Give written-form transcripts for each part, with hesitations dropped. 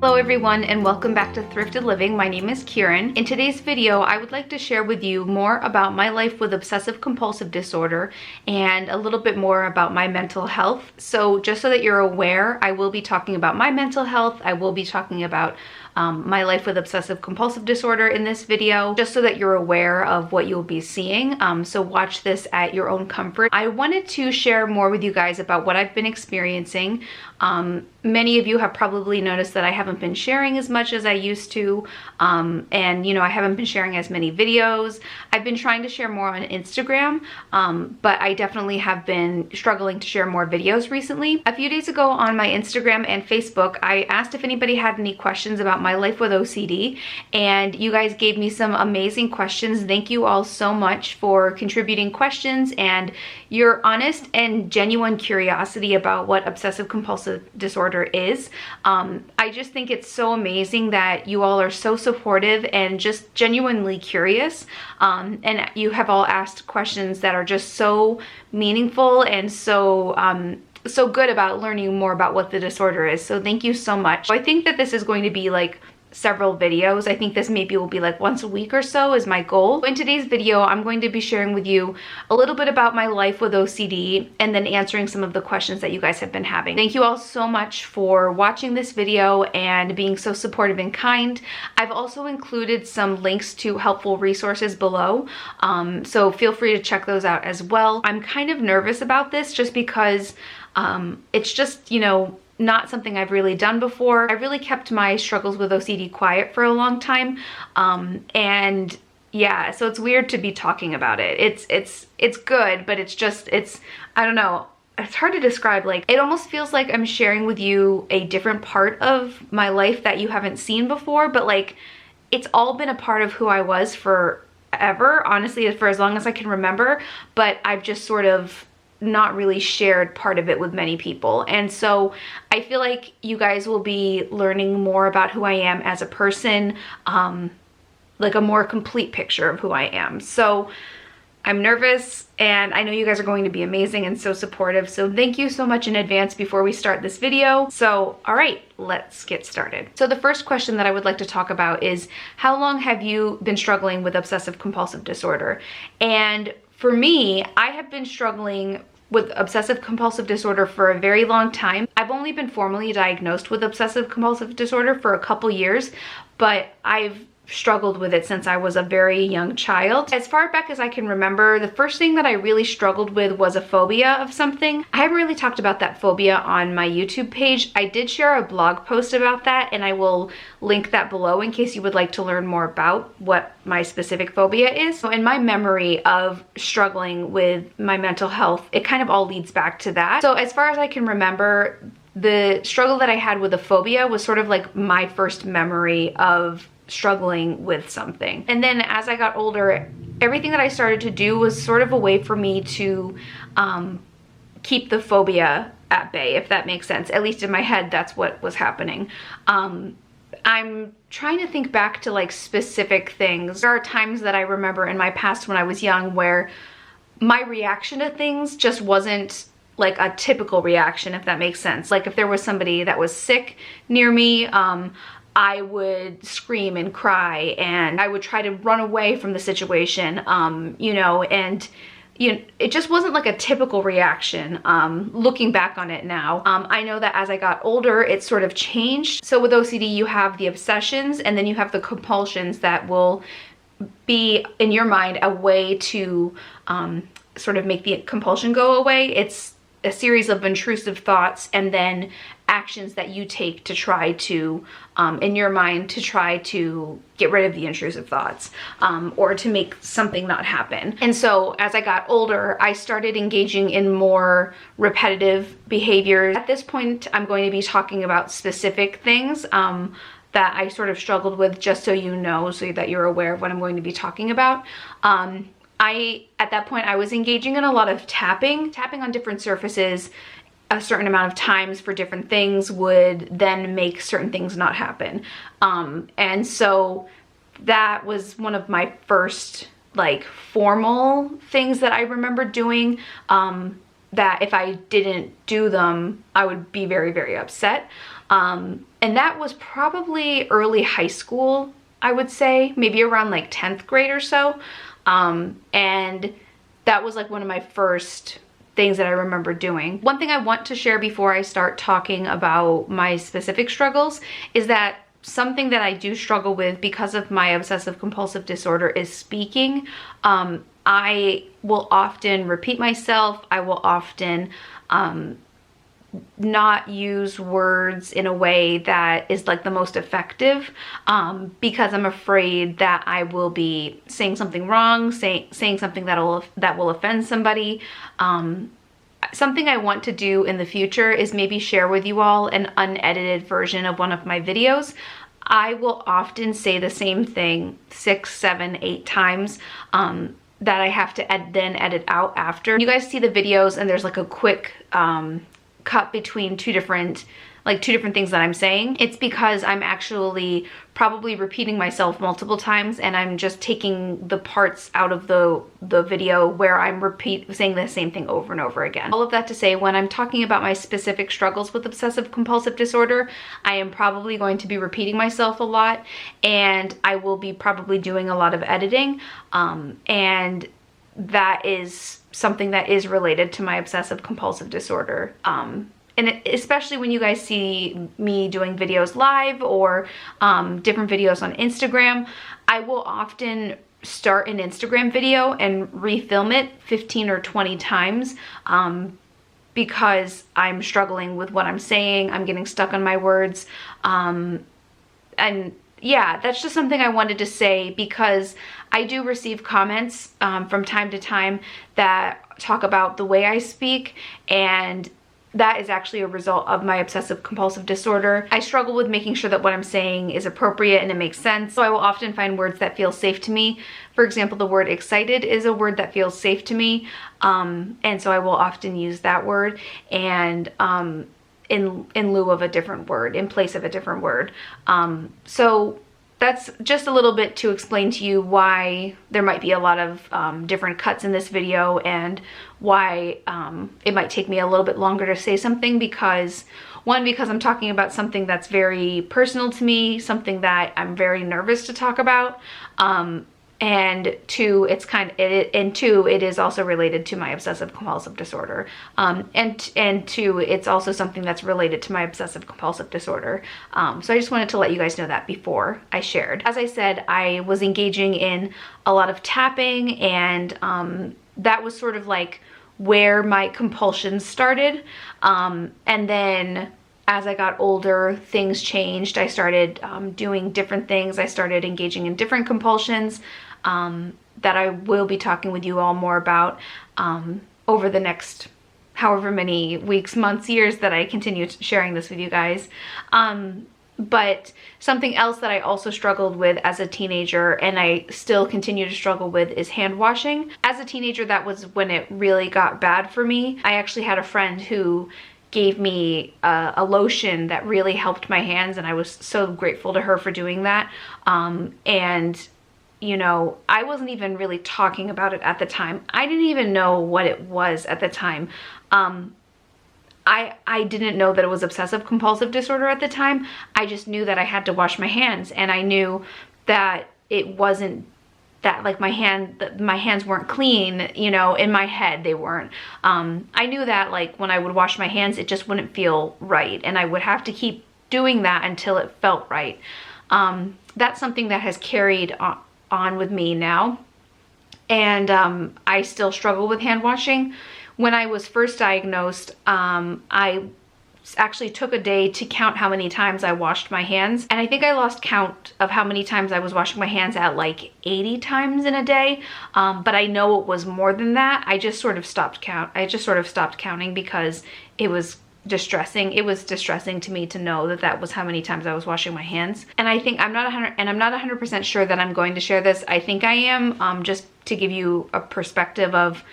Hello everyone and welcome back to Thrifted Living. My name is Kieran. In today's video, I would like to share with you more about my life with obsessive compulsive disorder and a little bit more about my mental health. So just so that you're aware, I will be talking about my mental health. I will be talking about my life with obsessive compulsive disorder in this video, just so that you're aware of what you'll be seeing. So watch this at your own comfort. I wanted to share more with you guys about what I've been experiencing. Many of you have probably noticed that I haven't been sharing as much as I used to, and you know, I haven't been sharing as many videos. I've been trying to share more on Instagram, but I definitely have been struggling to share more videos recently. A few days ago on my Instagram and Facebook, I asked if anybody had any questions about my life with OCD, and you guys gave me some amazing questions. Thank you all so much for contributing questions and your honest and genuine curiosity about what obsessive compulsive disorder is. I just think it's so amazing that you all are so supportive and just genuinely curious, and you have all asked questions that are just so meaningful and so good about learning more about what the disorder is. So thank you so much. I think that this is going to be like several videos. I think this maybe will be like once a week or so is my goal. In today's video, I'm going to be sharing with you a little bit about my life with OCD and then answering some of the questions that you guys have been having. Thank you all so much for watching this video and being so supportive and kind. I've also included some links to helpful resources below, so feel free to check those out as well. I'm kind of nervous about this just because it's just, you know, not something I've really done before. I really kept my struggles with OCD quiet for a long time, and yeah, so it's weird to be talking about it. It's good, but I don't know, it's hard to describe. Like, it almost feels like I'm sharing with you a different part of my life that you haven't seen before, but like, it's all been a part of who I was forever, honestly, for as long as I can remember, but I've just sort of not really shared part of it with many people. And so I feel like you guys will be learning more about who I am as a person, like a more complete picture of who I am. So I'm nervous, and I know you guys are going to be amazing and so supportive. So thank you so much in advance before we start this video. So, all right, let's get started. So the first question that I would like to talk about is, how long have you been struggling with obsessive compulsive disorder? And for me, I have been struggling with obsessive compulsive disorder for a very long time. I've only been formally diagnosed with obsessive compulsive disorder for a couple years, but I've struggled with it since I was a very young child. As far back as I can remember, the first thing that I really struggled with was a phobia of something. I haven't really talked about that phobia on my YouTube page. I did share a blog post about that, and I will link that below in case you would like to learn more about what my specific phobia is. So in my memory of struggling with my mental health, it kind of all leads back to that. So as far as I can remember, the struggle that I had with a phobia was sort of like my first memory of struggling with something. And then as I got older, everything that I started to do was sort of a way for me to keep the phobia at bay, if that makes sense. At least in my head, that's what was happening. I'm trying to think back to like specific things. There are times that I remember in my past when I was young where my reaction to things just wasn't like a typical reaction, if that makes sense. Like if there was somebody that was sick near me, I would scream and cry, and I would try to run away from the situation, you know, and you know, it just wasn't like a typical reaction. Looking back on it now, I know that as I got older, it sort of changed. So with OCD, you have the obsessions, and then you have the compulsions that will be, in your mind, a way to sort of make the compulsion go away. It's a series of intrusive thoughts and then actions that you take to try to, in your mind, to try to get rid of the intrusive thoughts, or to make something not happen. And so as I got older, I started engaging in more repetitive behaviors. At this point, I'm going to be talking about specific things that I sort of struggled with, just so you know, so that you're aware of what I'm going to be talking about. At that point, I was engaging in a lot of tapping on different surfaces a certain amount of times for different things would then make certain things not happen. And so that was one of my first like formal things that I remember doing. that if I didn't do them, I would be very, very upset. And that was probably early high school, I would say, maybe around like 10th grade or so. And that was like one of my first things that I remember doing. One thing I want to share before I start talking about my specific struggles is that something that I do struggle with because of my obsessive compulsive disorder is speaking. I will often repeat myself. I will often not use words in a way that is like the most effective, because I'm afraid that I will be saying something wrong, saying something that will offend somebody. Something I want to do in the future is maybe share with you all an unedited version of one of my videos. I will often say the same thing 6, 7, 8 times, that I have to then edit out after. You guys see the videos and there's like a quick cut between two different things that I'm saying. It's because I'm actually probably repeating myself multiple times, and I'm just taking the parts out of the video where I'm saying the same thing over and over again. All of that to say, when I'm talking about my specific struggles with obsessive compulsive disorder, I am probably going to be repeating myself a lot, and I will be probably doing a lot of editing, and that is something that is related to my obsessive compulsive disorder. And especially when you guys see me doing videos live or different videos on Instagram, I will often start an Instagram video and refilm it 15 or 20 times because I'm struggling with what I'm saying. I'm getting stuck on my words. And yeah, that's just something I wanted to say because I do receive comments from time to time that talk about the way I speak, and that is actually a result of my obsessive compulsive disorder. I struggle with making sure that what I'm saying is appropriate and it makes sense. So I will often find words that feel safe to me. For example, the word excited is a word that feels safe to me. And so I will often use that word and in lieu of a different word, in place of a different word. So that's just a little bit to explain to you why there might be a lot of different cuts in this video, and why it might take me a little bit longer to say something, because because I'm talking about something that's very personal to me, something that I'm very nervous to talk about, and two, it is also related to my obsessive compulsive disorder, and two, it's also something that's related to my obsessive compulsive disorder. So I just wanted to let you guys know that before I shared. As I said, I was engaging in a lot of tapping, and that was sort of like where my compulsions started. And then as I got older, things changed. I started doing different things. I started engaging in different compulsions that I will be talking with you all more about over the next however many weeks, months, years that I continue sharing this with you guys. But something else that I also struggled with as a teenager, and I still continue to struggle with, is hand washing. As a teenager, that was when it really got bad for me. I actually had a friend who gave me a lotion that really helped my hands, and I was so grateful to her for doing that. And you know, I wasn't even really talking about it at the time. I didn't even know what it was at the time. I didn't know that it was obsessive compulsive disorder at the time. I just knew that I had to wash my hands, and I knew that it wasn't that, like, my hands weren't clean, you know, in my head they weren't. I knew that, like, when I would wash my hands, it just wouldn't feel right, and I would have to keep doing that until it felt right. That's something that has carried on with me now, and I still struggle with hand washing. When I was first diagnosed, I actually took a day to count how many times I washed my hands, and I think I lost count of how many times I was washing my hands at like 80 times in a day, but I know it was more than that. I just sort of stopped counting because it was distressing. It was distressing to me to know that that was how many times I was washing my hands. And I think I'm not 100% sure that I'm going to share this. I think I am, just to give you a perspective of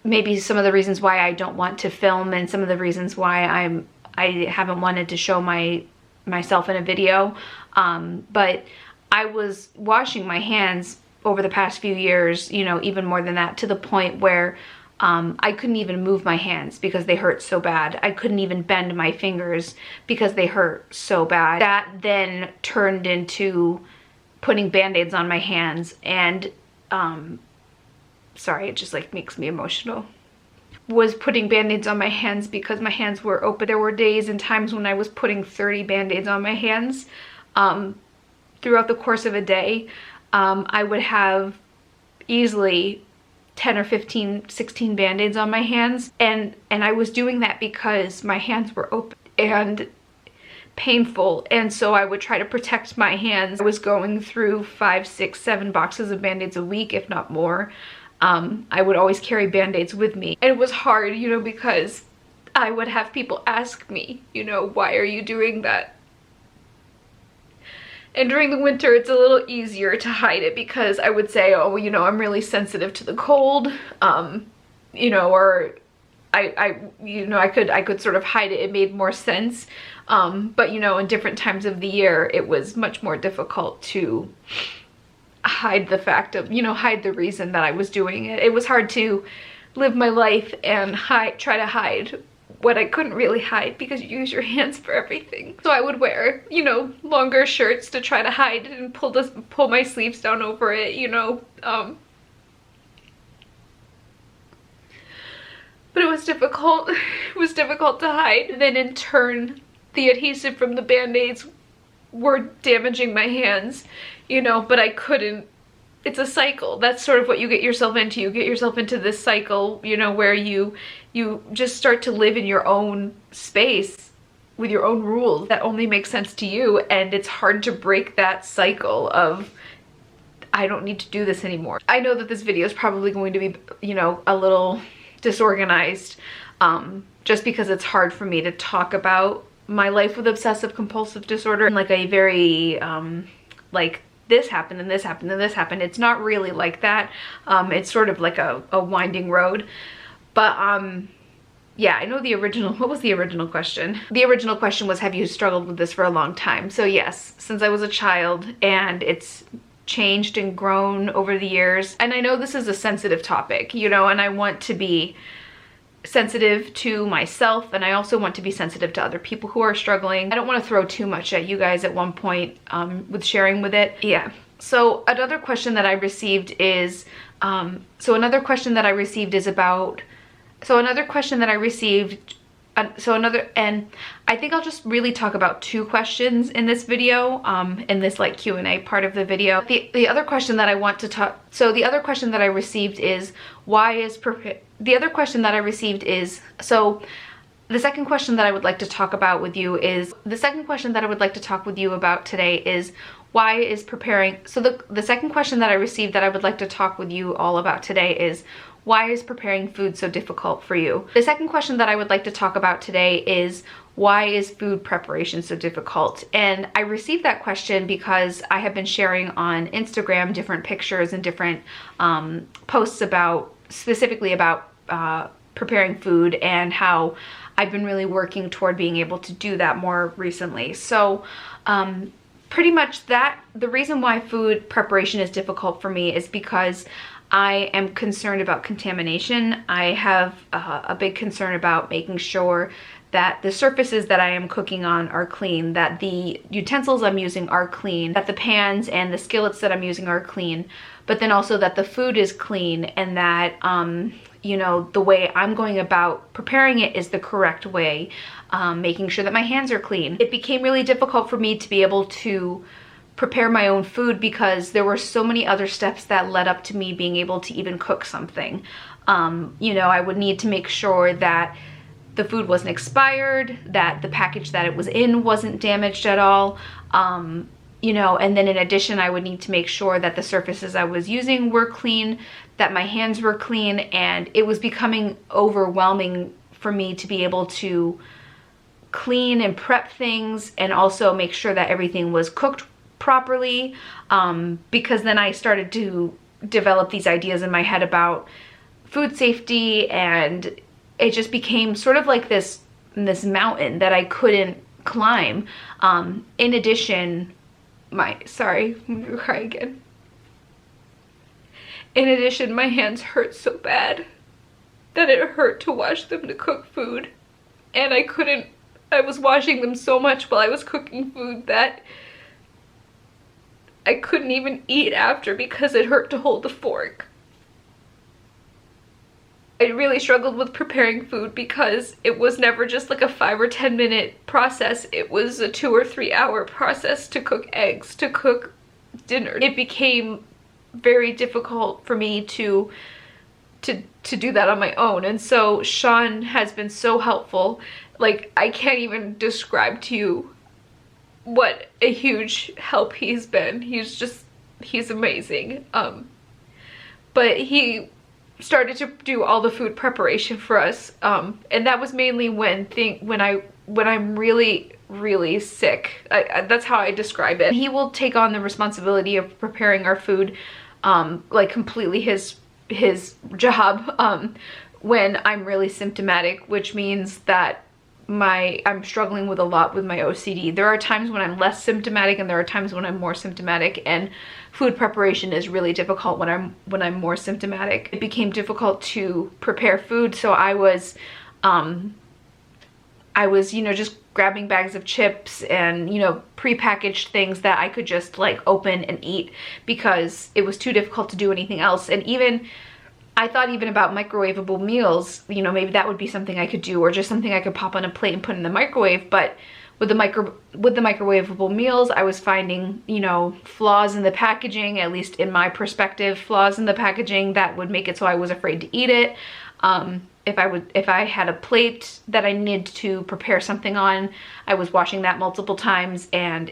maybe some of the reasons why I don't want to film, and some of the reasons why I haven't wanted to show myself in a video. But I was washing my hands over the past few years, you know, even more than that, to the point where I couldn't even move my hands because they hurt so bad. I couldn't even bend my fingers because they hurt so bad. That then turned into putting band-aids on my hands, and sorry, it just like makes me emotional. Was putting band-aids on my hands because my hands were open. There were days and times when I was putting 30 band-aids on my hands throughout the course of a day. I would have easily 10 or 15, 16 band-aids on my hands, and I was doing that because my hands were open and painful, and so I would try to protect my hands. I was going through 5, 6, 7 boxes of band-aids a week, if not more. I would always carry band-aids with me, and it was hard, you know, because I would have people ask me, you know, why are you doing that? And during the winter, it's a little easier to hide it because I would say, oh, you know, I'm really sensitive to the cold, you know, or I could sort of hide it. It made more sense. But, you know, in different times of the year, it was much more difficult to hide the fact of, you know, hide the reason that I was doing it. It was hard to live my life and try to hide what I couldn't really hide because you use your hands for everything. So I would wear, you know, longer shirts to try to hide it and pull my sleeves down over it, you know. But it was difficult. It was difficult to hide. And then in turn, the adhesive from the band-aids were damaging my hands, you know, but I couldn't. It's a cycle. That's sort of what you get yourself into. You get yourself into this cycle, you know, where you just start to live in your own space with your own rules that only make sense to you, and it's hard to break that cycle of, I don't need to do this anymore. I know that this video is probably going to be, you know, a little disorganized, just because it's hard for me to talk about my life with obsessive compulsive disorder in like a very, like, this happened and this happened and this happened. It's not really like that. It's sort of like a winding road. But yeah, I know the original, what was the original question? The original question was, have you struggled with this for a long time? So yes, since I was a child, and it's changed and grown over the years. And I know this is a sensitive topic, you know, and I want to be sensitive to myself, and I also want to be sensitive to other people who are struggling. I don't want to throw too much at you guys at one point with sharing with it. Yeah. So another question that I received is, and I think I'll just really talk about 2 questions in this video, in this like Q&A part of the video. The other question that I want to talk, so the other question that I received is, the second question that I would like to talk about with you is, the second question that I would like to talk with you about today is, why is preparing, so the second question that I received that I would like to talk with you all about today is, why is preparing food so difficult for you? The second question that I would like to talk about today is, why is food preparation so difficult? And I received that question because I have been sharing on Instagram different pictures and different posts about, specifically about preparing food, and how I've been really working toward being able to do that more recently. So pretty much the reason why food preparation is difficult for me is because I am concerned about contamination. I have a big concern about making sure that the surfaces that I am cooking on are clean, that the utensils I'm using are clean, that the pans and the skillets that I'm using are clean, but then also that the food is clean, and that, you know, the way I'm going about preparing it is the correct way, making sure that my hands are clean. It became really difficult for me to be able to prepare my own food because there were so many other steps that led up to me being able to even cook something. You know, I would need to make sure that the food wasn't expired, that the package that it was in wasn't damaged at all, you know, and then in addition, I would need to make sure that the surfaces I was using were clean, that my hands were clean, and it was becoming overwhelming for me to be able to clean and prep things and also make sure that everything was cooked properly, because then I started to develop these ideas in my head about food safety, and it just became sort of like this mountain that I couldn't climb. In addition, sorry, I'm gonna cry again. In addition, my hands hurt so bad. that it hurt to wash them to cook food. And I was washing them so much while I was cooking food that I couldn't even eat after because it hurt to hold the fork. I really struggled with preparing food because it was never just like a 5 or 10 minute process. It was a 2 or 3 hour process to cook eggs, to cook dinner. It became very difficult for me to do that on my own. And so Sean has been so helpful. Like, I can't even describe to you what a huge help he's been. He's amazing. But he started to do all the food preparation for us, and that was mainly when I'm really sick. That's how I describe it. He will take on the responsibility of preparing our food, like completely his job, when I'm really symptomatic, which means that I'm struggling with a lot with my OCD. There are times when I'm less symptomatic and there are times when I'm more symptomatic, and food preparation is really difficult when I'm more symptomatic. It became difficult to prepare food, so I was just grabbing bags of chips and prepackaged things that I could just like open and eat because it was too difficult to do anything else. And I thought even about microwavable meals, maybe that would be something I could do, or just something I could pop on a plate and put in the microwave. But with the microwavable meals, I was finding, flaws in the packaging, at least in my perspective, flaws in the packaging that would make it so I was afraid to eat it. If I had a plate that I needed to prepare something on, I was washing that multiple times, and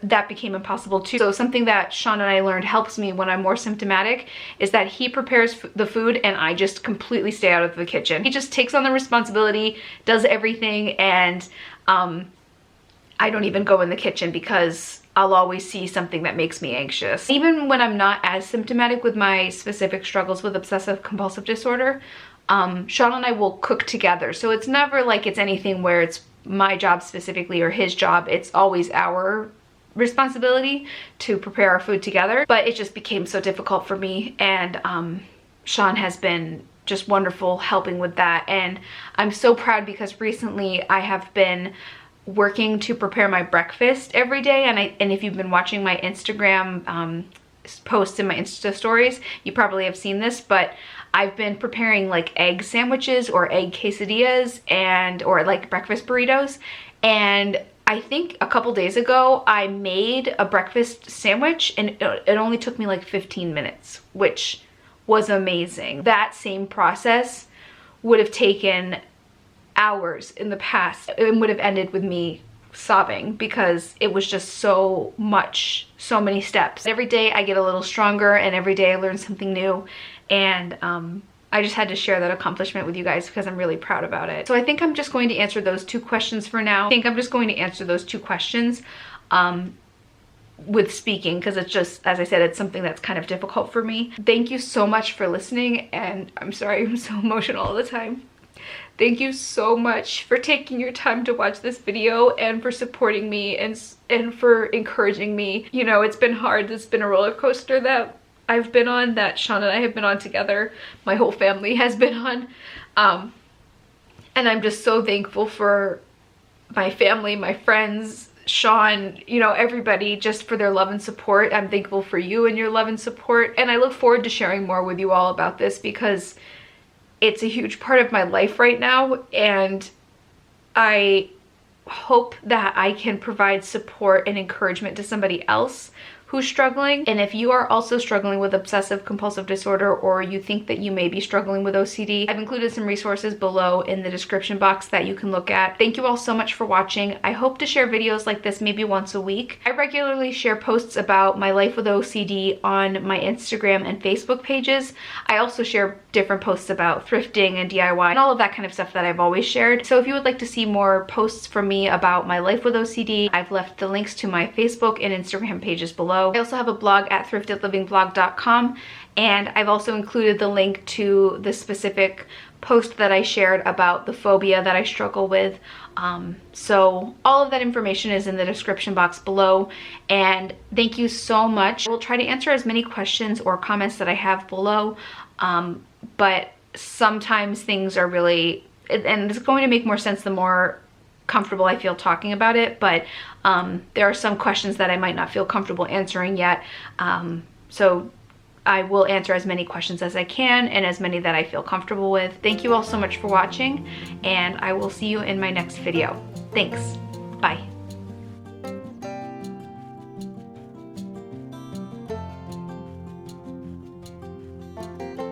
that became impossible too. So something that Sean and I learned helps me when I'm more symptomatic is that he prepares the food and I just completely stay out of the kitchen. He just takes on the responsibility, does everything, and I don't even go in the kitchen because I'll always see something that makes me anxious. Even when I'm not as symptomatic with my specific struggles with obsessive compulsive disorder, Sean and I will cook together. So it's never like it's anything where it's my job specifically or his job. It's always our responsibility to prepare our food together. But it just became so difficult for me, and Sean has been just wonderful helping with that. And I'm so proud because recently I have been working to prepare my breakfast every day, and if you've been watching my Instagram posts and my Insta stories, you probably have seen this, but I've been preparing like egg sandwiches or egg quesadillas or like breakfast burritos. And I think a couple days ago I made a breakfast sandwich and it only took me like 15 minutes, which was amazing. That same process would have taken hours in the past and would have ended with me sobbing because it was just so many steps. Every day I get a little stronger and every day I learn something new, and I just had to share that accomplishment with you guys because I'm really proud about it. So I think I'm just going to answer those 2 questions for now. With speaking, because it's just, as I said, it's something that's kind of difficult for me. Thank you so much for listening, and I'm sorry I'm so emotional all the time. Thank you so much for taking your time to watch this video and for supporting me and for encouraging me. It's been hard. It's been a roller coaster that I've been on, that Sean and I have been on together. My whole family has been on. And I'm just so thankful for my family, my friends, Sean, everybody, just for their love and support. I'm thankful for you and your love and support. And I look forward to sharing more with you all about this because it's a huge part of my life right now, and I hope that I can provide support and encouragement to somebody else who's struggling. And if you are also struggling with obsessive compulsive disorder, or you think that you may be struggling with OCD, I've included some resources below in the description box that you can look at. Thank you all so much for watching. I hope to share videos like this maybe once a week. I regularly share posts about my life with OCD on my Instagram and Facebook pages. I also share different posts about thrifting and DIY and all of that kind of stuff that I've always shared. So if you would like to see more posts from me about my life with OCD, I've left the links to my Facebook and Instagram pages below. I also have a blog at thriftedlivingblog.com, and I've also included the link to the specific post that I shared about the phobia that I struggle with. So all of that information is in the description box below, and thank you so much. I will try to answer as many questions or comments that I have below, but sometimes things are really, and it's going to make more sense the more comfortable I feel talking about it, but there are some questions that I might not feel comfortable answering yet. So I will answer as many questions as I can and as many that I feel comfortable with. Thank you all so much for watching, and I will see you in my next video. Thanks. Bye.